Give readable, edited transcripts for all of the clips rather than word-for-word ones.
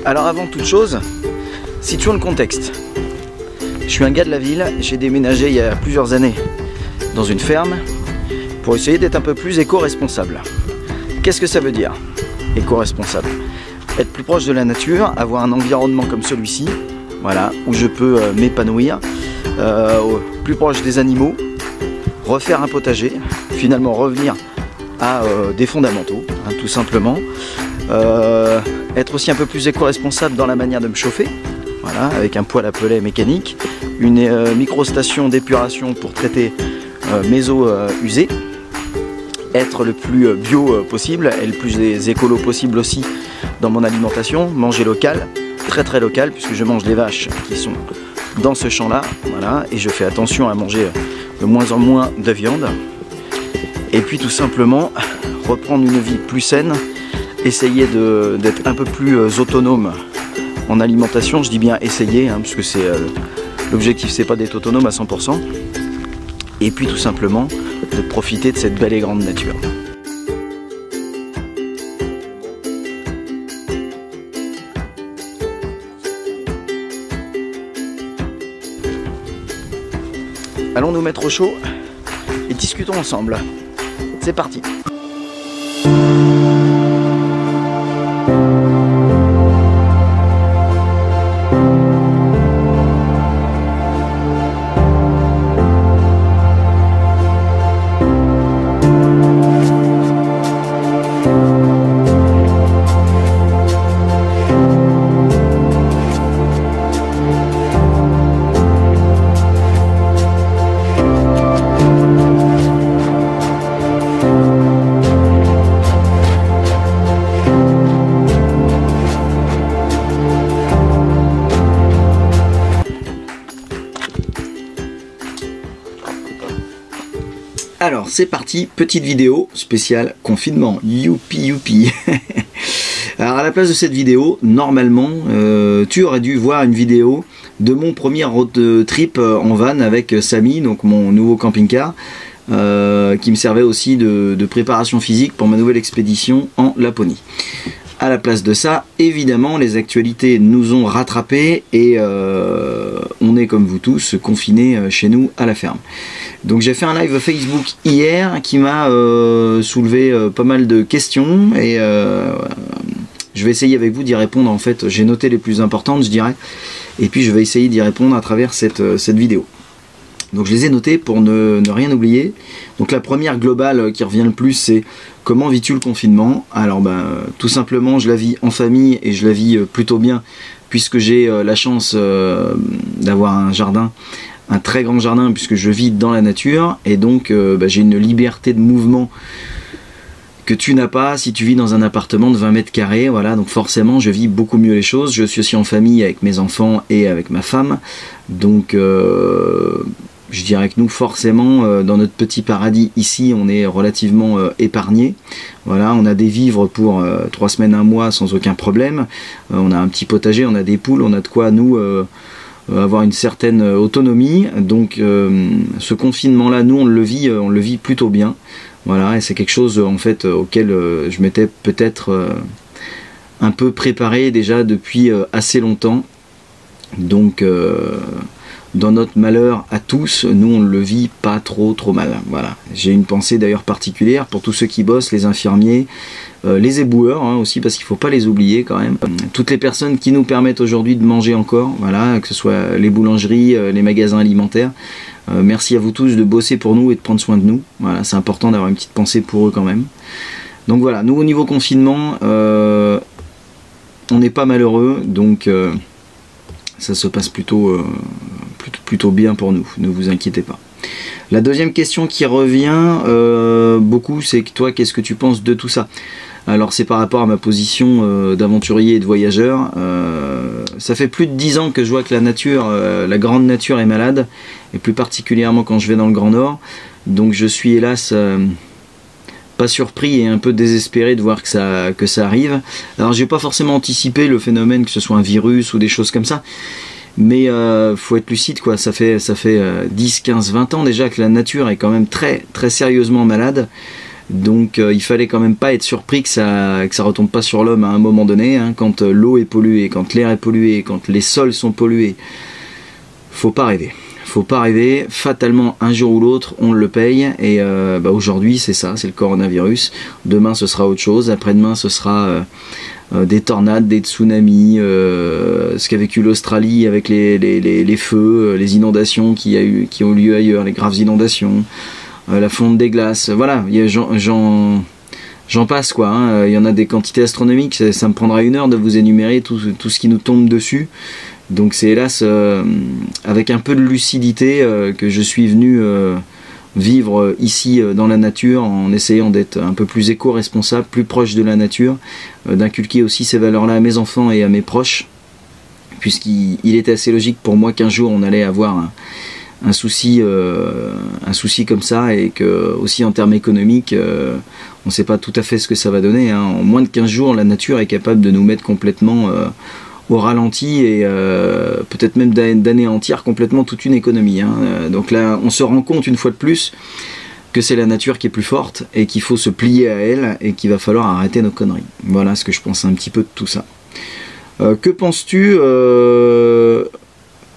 Alors avant toute chose, situons le contexte. Je suis un gars de la ville, j'ai déménagé il y a plusieurs années dans une ferme pour essayer d'être un peu plus éco-responsable. Qu'est-ce que ça veut dire, éco-responsable? Être plus proche de la nature, avoir un environnement comme celui-ci, voilà, où je peux m'épanouir, plus proche des animaux, refaire un potager, finalement revenir à des fondamentaux, hein, tout simplement. Être aussi un peu plus éco-responsable dans la manière de me chauffer, voilà, avec un poêle à pellets mécanique, une micro-station d'épuration pour traiter mes eaux usées, être le plus bio possible et le plus écolo possible aussi dans mon alimentation, manger local, très local, puisque je mange les vaches qui sont dans ce champ-là, voilà, et je fais attention à manger de moins en moins de viande, et puis tout simplement reprendre une vie plus saine, essayer d'être un peu plus autonome en alimentation. Je dis bien essayer, hein, parce que c'est l'objectif, c'est pas d'être autonome à 100%, et puis tout simplement de profiter de cette belle et grande nature. Allons nous mettre au chaud et discutons ensemble. C'est parti. Alors c'est parti, petite vidéo spéciale confinement, youpi. Alors à la place de cette vidéo, normalement, tu aurais dû voir une vidéo de mon premier road trip en van avec Samy, donc mon nouveau camping-car, qui me servait aussi de préparation physique pour ma nouvelle expédition en Laponie. À la place de ça, évidemment, les actualités nous ont rattrapés et on est comme vous tous confinés chez nous à la ferme. Donc j'ai fait un live Facebook hier qui m'a soulevé pas mal de questions et je vais essayer avec vous d'y répondre. En fait, j'ai noté les plus importantes, je dirais, et puis je vais essayer d'y répondre à travers cette vidéo. Donc je les ai notées pour ne rien oublier. Donc la première globale qui revient le plus, c'est comment vis-tu le confinement? Alors tout simplement, je la vis en famille et je la vis plutôt bien, puisque j'ai la chance d'avoir un jardin, un très grand jardin, puisque je vis dans la nature, et donc j'ai une liberté de mouvement que tu n'as pas si tu vis dans un appartement de 20 mètres carrés, voilà, donc forcément je vis beaucoup mieux les choses. Je suis aussi en famille avec mes enfants et avec ma femme, donc je dirais que nous, forcément, dans notre petit paradis ici, on est relativement épargné. Voilà, on a des vivres pour 3 semaines, 1 mois sans aucun problème. On a un petit potager, on a des poules, on a de quoi nous avoir une certaine autonomie. Donc ce confinement-là, nous on le vit plutôt bien. Voilà, et c'est quelque chose en fait auquel je m'étais peut-être un peu préparé déjà depuis assez longtemps. Donc dans notre malheur à tous, nous on le vit pas trop mal. Voilà. J'ai une pensée d'ailleurs particulière pour tous ceux qui bossent, les infirmiers, les éboueurs hein, aussi, parce qu'il faut pas les oublier quand même. Toutes les personnes qui nous permettent aujourd'hui de manger encore, voilà, que ce soit les boulangeries, les magasins alimentaires. Merci à vous tous de bosser pour nous et de prendre soin de nous. Voilà, c'est important d'avoir une petite pensée pour eux quand même. Donc voilà, nous au niveau confinement, on n'est pas malheureux, donc ça se passe plutôt bien pour nous, ne vous inquiétez pas. La deuxième question qui revient beaucoup, c'est que toi, qu'est-ce que tu penses de tout ça? Alors c'est par rapport à ma position d'aventurier et de voyageur. Ça fait plus de 10 ans que je vois que la nature, la grande nature est malade, et plus particulièrement quand je vais dans le Grand Nord. Donc je suis hélas pas surpris et un peu désespéré de voir que ça arrive. Alors j'ai pas forcément anticipé le phénomène, que ce soit un virus ou des choses comme ça. Mais faut être lucide quoi, ça fait 10, 15, 20 ans déjà que la nature est quand même très sérieusement malade. Donc il fallait quand même pas être surpris que ça retombe pas sur l'homme à un moment donné, hein, quand l'eau est polluée, quand l'air est pollué, quand les sols sont pollués. Faut pas rêver. Faut pas rêver, fatalement un jour ou l'autre on le paye, et aujourd'hui c'est ça, c'est le coronavirus. Demain ce sera autre chose, après-demain ce sera des tornades, des tsunamis, ce qu'a vécu l'Australie avec les feux, les inondations qui ont lieu ailleurs, les graves inondations, la fonte des glaces, voilà, j'en passe quoi, hein. Il y en a des quantités astronomiques, ça me prendra 1 heure de vous énumérer tout ce qui nous tombe dessus. Donc c'est hélas avec un peu de lucidité que je suis venu vivre ici dans la nature, en essayant d'être un peu plus éco-responsable, plus proche de la nature, d'inculquer aussi ces valeurs-là à mes enfants et à mes proches, puisqu'il était assez logique pour moi qu'un jour on allait avoir un souci comme ça, et que aussi en termes économiques on ne sait pas tout à fait ce que ça va donner, hein. En moins de 15 jours la nature est capable de nous mettre complètement au ralenti, et peut-être même d'anéantir complètement toute une économie, hein. Donc là on se rend compte une fois de plus que c'est la nature qui est plus forte et qu'il faut se plier à elle, et qu'il va falloir arrêter nos conneries. Voilà ce que je pense un petit peu de tout ça. Que penses-tu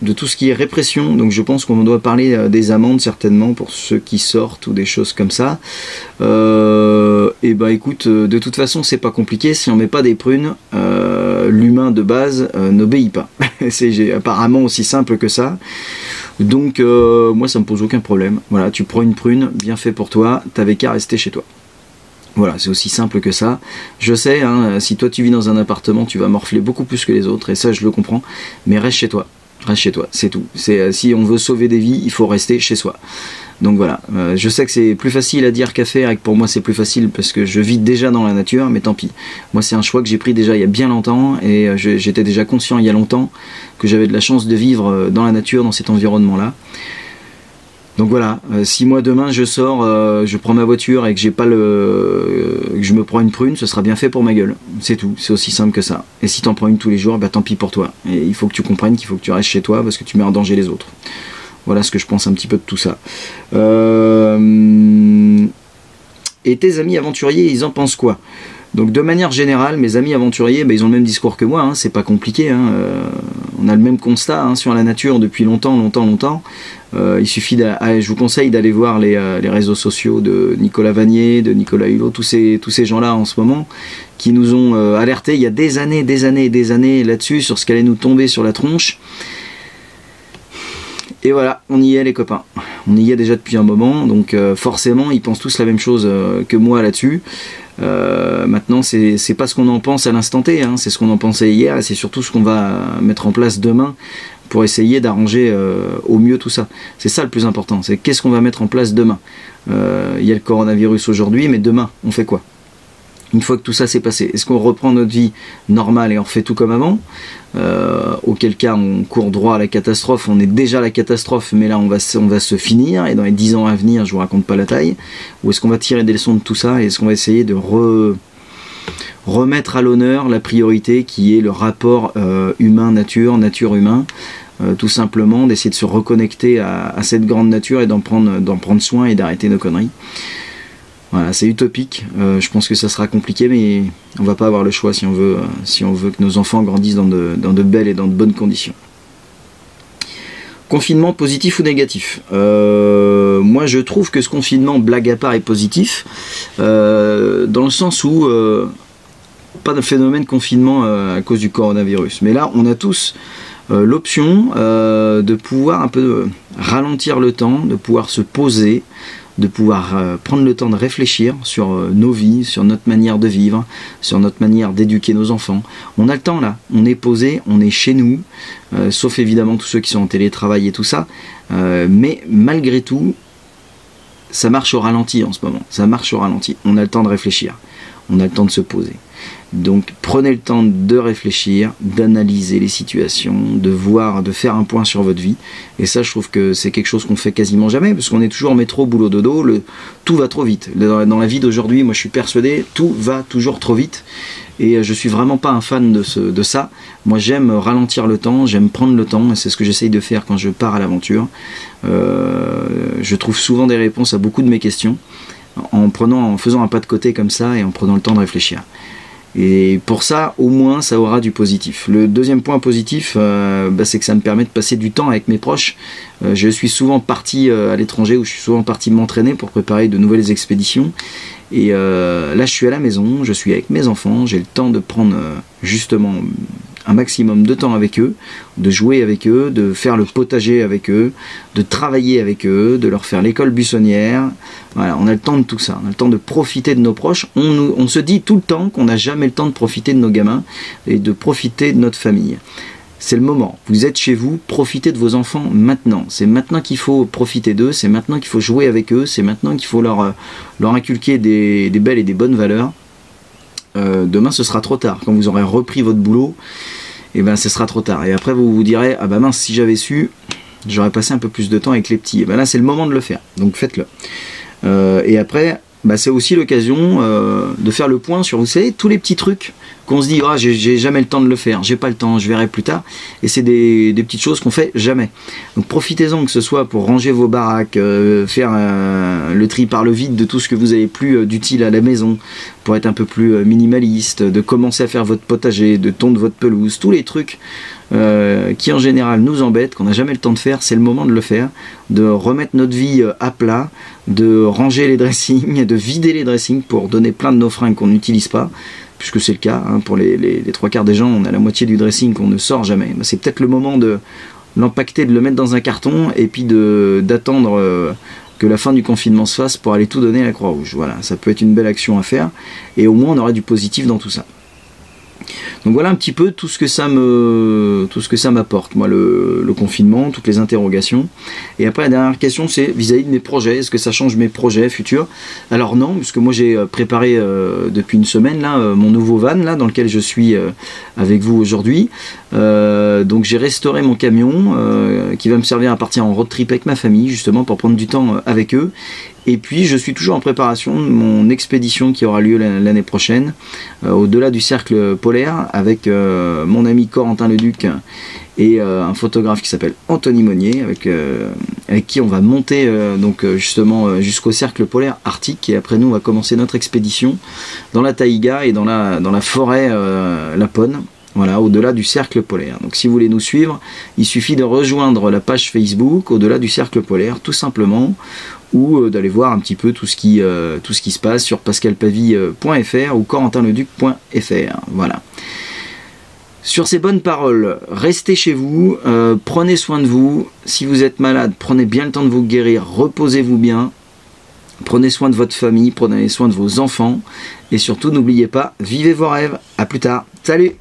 de tout ce qui est répression? Donc je pense qu'on doit parler des amendes certainement pour ceux qui sortent ou des choses comme ça. Et bah écoute, de toute façon c'est pas compliqué, si on met pas des prunes, l'humain de base n'obéit pas. C'est apparemment aussi simple que ça. Donc moi ça me pose aucun problème. Voilà, tu prends une prune, bien fait pour toi, t'avais qu'à rester chez toi. Voilà, c'est aussi simple que ça. Je sais, hein, si toi tu vis dans un appartement, tu vas morfler beaucoup plus que les autres, et ça je le comprends, mais reste chez toi. Reste chez toi, c'est tout. Si on veut sauver des vies, il faut rester chez soi. Donc voilà, je sais que c'est plus facile à dire qu'à faire, et que pour moi c'est plus facile parce que je vis déjà dans la nature, mais tant pis. Moi c'est un choix que j'ai pris déjà il y a bien longtemps, et j'étais déjà conscient il y a longtemps que j'avais de la chance de vivre dans la nature, dans cet environnement-là. Donc voilà, si moi demain je sors, je prends ma voiture et que j'ai pas que je me prends une prune, ce sera bien fait pour ma gueule. C'est tout, c'est aussi simple que ça. Et si t'en prends une tous les jours, bah tant pis pour toi. Et il faut que tu comprennes qu'il faut que tu restes chez toi parce que tu mets en danger les autres. Voilà ce que je pense un petit peu de tout ça. Et tes amis aventuriers, ils en pensent quoi? Donc de manière générale, mes amis aventuriers, bah, ils ont le même discours que moi, hein, c'est pas compliqué, hein, on a le même constat, hein, sur la nature depuis longtemps. Il suffit, je vous conseille d'aller voir les réseaux sociaux de Nicolas Vanier, de Nicolas Hulot, tous ces gens-là en ce moment, qui nous ont alertés il y a des années là-dessus, sur ce qu'allait nous tomber sur la tronche. Et voilà, on y est les copains, on y est déjà depuis un moment, donc forcément ils pensent tous la même chose que moi là-dessus. Maintenant c'est pas ce qu'on en pense à l'instant T, hein, c'est ce qu'on en pensait hier, et c'est surtout ce qu'on va mettre en place demain pour essayer d'arranger au mieux tout ça. C'est ça le plus important, c'est qu'est-ce qu'on va mettre en place demain. Il y a le coronavirus aujourd'hui, mais demain on fait quoi? Une fois que tout ça s'est passé, est-ce qu'on reprend notre vie normale et on refait tout comme avant? Auquel cas on court droit à la catastrophe, on est déjà à la catastrophe, mais là on va se finir, et dans les 10 ans à venir, je vous raconte pas la taille. Ou est-ce qu'on va tirer des leçons de tout ça, et est-ce qu'on va essayer de remettre à l'honneur la priorité qui est le rapport humain-nature, nature-humain, tout simplement d'essayer de se reconnecter à cette grande nature et d'en prendre soin et d'arrêter nos conneries. Voilà, c'est utopique, je pense que ça sera compliqué, mais on va pas avoir le choix si on veut que nos enfants grandissent dans de belles et dans de bonnes conditions. Confinement positif ou négatif? Moi je trouve que ce confinement, blague à part, est positif, dans le sens où pas de phénomène confinement à cause du coronavirus, mais là on a tous l'option de pouvoir un peu ralentir le temps, de pouvoir se poser, de pouvoir prendre le temps de réfléchir sur nos vies, sur notre manière de vivre, sur notre manière d'éduquer nos enfants. On a le temps là, on est posé, on est chez nous, sauf évidemment tous ceux qui sont en télétravail et tout ça, mais malgré tout, ça marche au ralenti en ce moment, ça marche au ralenti. On a le temps de réfléchir, on a le temps de se poser. Donc prenez le temps de réfléchir, d'analyser les situations, de voir, de faire un point sur votre vie. Et ça, je trouve que c'est quelque chose qu'on fait quasiment jamais, parce qu'on est toujours métro, boulot, dodo, tout va trop vite. Dans la vie d'aujourd'hui, moi je suis persuadé, tout va toujours trop vite. Et je suis vraiment pas un fan de ça. Moi j'aime ralentir le temps, j'aime prendre le temps, et c'est ce que j'essaye de faire quand je pars à l'aventure. Je trouve souvent des réponses à beaucoup de mes questions. en faisant un pas de côté comme ça et en prenant le temps de réfléchir. Et pour ça, au moins, ça aura du positif. Le deuxième point positif, c'est que ça me permet de passer du temps avec mes proches. Je suis souvent parti à l'étranger, ou je suis souvent parti m'entraîner pour préparer de nouvelles expéditions. Et là, je suis à la maison, je suis avec mes enfants, j'ai le temps de prendre justement un maximum de temps avec eux, de jouer avec eux, de faire le potager avec eux, de travailler avec eux, de leur faire l'école buissonnière. Voilà, on a le temps de tout ça, on a le temps de profiter de nos proches. On se dit tout le temps qu'on n'a jamais le temps de profiter de nos gamins et de profiter de notre famille. C'est le moment, vous êtes chez vous, profitez de vos enfants maintenant. C'est maintenant qu'il faut profiter d'eux, c'est maintenant qu'il faut jouer avec eux, c'est maintenant qu'il faut leur inculquer des belles et des bonnes valeurs. Demain ce sera trop tard, quand vous aurez repris votre boulot, et ben ce sera trop tard. Et après vous vous direz, ah bah mince, si j'avais su, j'aurais passé un peu plus de temps avec les petits. Et ben là c'est le moment de le faire, donc faites-le. Et après, c'est aussi l'occasion de faire le point sur, vous savez, tous les petits trucs qu'on se dit, ah, j'ai jamais le temps de le faire, j'ai pas le temps, je verrai plus tard. Et c'est des petites choses qu'on fait jamais. Donc profitez-en, que ce soit pour ranger vos baraques, faire le tri par le vide de tout ce que vous avez plus d'utile à la maison, pour être un peu plus minimaliste, de commencer à faire votre potager, de tondre votre pelouse, tous les trucs qui en général nous embêtent, qu'on n'a jamais le temps de faire, c'est le moment de le faire, de remettre notre vie à plat, de ranger les dressings, de vider les dressings pour donner plein de nos fringues qu'on n'utilise pas, puisque c'est le cas, hein, pour les trois quarts des gens, on a la moitié du dressing qu'on ne sort jamais. C'est peut-être le moment de l'empacter, de le mettre dans un carton, et puis d'attendre que la fin du confinement se fasse pour aller tout donner à la Croix-Rouge. Voilà, ça peut être une belle action à faire, et au moins on aura du positif dans tout ça. Donc voilà un petit peu tout ce que ça m'apporte, moi, le confinement, toutes les interrogations. Et après la dernière question, c'est vis-à-vis de mes projets. Est-ce que ça change mes projets futurs? Alors non, puisque moi j'ai préparé depuis une semaine là mon nouveau van là dans lequel je suis avec vous aujourd'hui. Donc j'ai restauré mon camion qui va me servir à partir en road trip avec ma famille, justement pour prendre du temps avec eux. Et puis je suis toujours en préparation de mon expédition qui aura lieu l'année prochaine, au-delà du cercle polaire, avec mon ami Corentin Leduc et un photographe qui s'appelle Anthony Monnier, avec qui on va monter justement jusqu'au cercle polaire arctique. Et après nous on va commencer notre expédition dans la taïga et dans la forêt lapone. Voilà, au-delà du cercle polaire. Donc si vous voulez nous suivre, il suffit de rejoindre la page Facebook au-delà du cercle polaire, tout simplement, ou d'aller voir un petit peu tout ce qui se passe sur pascalpavie.fr ou corentinleduc.fr. Voilà. Sur ces bonnes paroles, restez chez vous, prenez soin de vous. Si vous êtes malade, prenez bien le temps de vous guérir, reposez-vous bien. Prenez soin de votre famille, prenez soin de vos enfants. Et surtout, n'oubliez pas, vivez vos rêves. À plus tard. Salut!